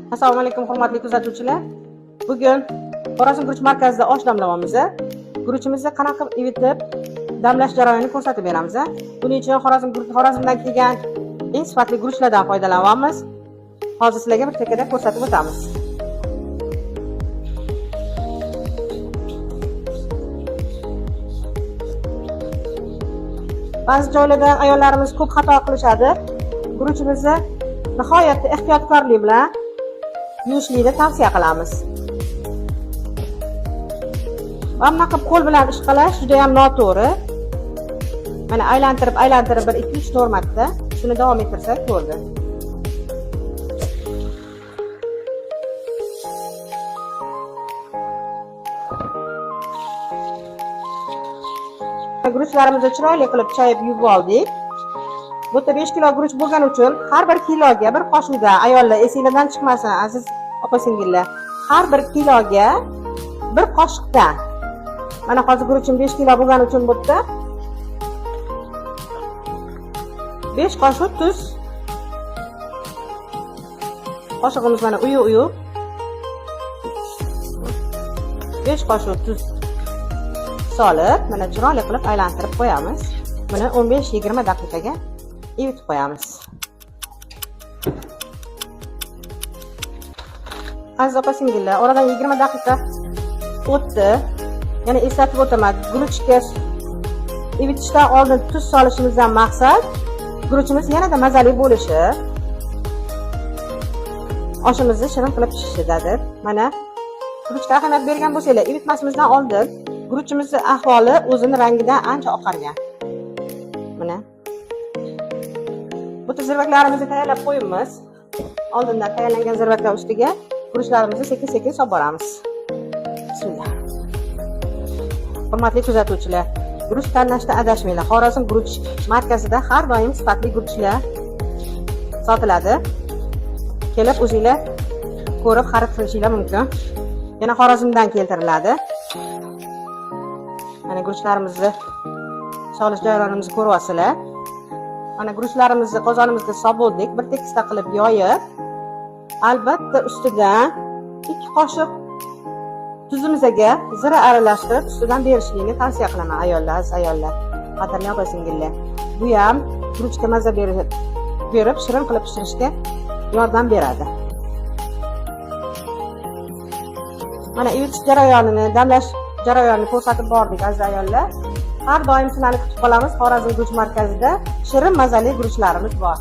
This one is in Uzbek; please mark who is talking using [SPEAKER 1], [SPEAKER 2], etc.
[SPEAKER 1] Assalomu alaykum hurmatli kuzatuvchilar. Bugun Xorazm guruch markazida osh damlayapmiz. Guruchimizni qanaqa evitib damlash jarayonini ko'rsatib beramiz. Buning uchun Xorazmdan kelgan eng sifatli guruchlardan foydalanyapmiz. Hozir sizlarga bir tekada ko'rsatib o'tamiz. Ba'zi joylarda ayollarimiz ko'p xato qilishadi. Guruchimizni nihoyatda ehtiyotkorlik bilan yuvishlikni tavsiya qilamiz. Bunaqa qo'l bilan ish qilish juda ham noto'g'ri. Mana aylantirib bir 2-3 marta shuni davom ettirsak bo'ldi. Guruchlarimizni chiroyli qilib chayib yuvib oldik. Bu yerda 5 kilo guruch bo'lgani uchun har bir kiloga bir qoshiqdan ayollar esingizdan chiqmasin aziz opa-singillar. Har bir kiloga bir qoshiqdan. Mana hozir guruchim 5 kilo bo'lgani uchun bu yerda 5 qoshiq tuz. Qoshiqimiz mana uyu 5 qoshiq tuz solib, mana chiroyli qilib aylantirib qo'yamiz. Buni 15-20 daqiqaga evitib qo'yamiz. Aziz opa-singillar, oradan 20 daqiqa o'tdi. Yana eslatib o'taman, guruchga evitishdan oldin tuz solishimizdan maqsad guruchimiz yanada mazali bo'lishi, oshimizni shirin qilib pishishidadir. Mana guruchga ahamiyat bergan bo'lsanglar, evitmasimizdan oldin guruchimizning ahvoli o'zini rangidan ancha oqargan. Mana bu zirvaklarimizni tayyorlab qo'yamiz. Oldindan tayyorlangan zirvaklar ustiga guruchlarimizni sekin-sekin solib boramiz. Bismillah. Hurmatli kuzatuvchilar, guruch tanlashda adashmanglar. Xorazm guruch markazida har doim sifatli guruchlar sotiladi. Kelib o'zingizlar ko'rib xarid qilishingiz mumkin. Yana Xorazmdan keltiriladi. Mana guruchlarimizni solish jarayonimizni ko'ryapsizlar. Mana guruchlarimizni qozonimizga solib bo'ldik. Bir tekisda qilib yoyib, albatta ustidan 2 qoshiq tuzimizga zira aralashtirib ustidan berishlikni tavsiya qilaman ayollar, qadrli opa-singillar. Bu ham guruchga mazza berib, shirin qilib pishirishga yordam beradi. Mana evitish jarayonini, damlash jarayonini ko'rsatib bordik aziz ayollar. Har doim sizlarni kutib qolamiz. Xorazm guruch markazida shirin mazali guruchlarimiz bor.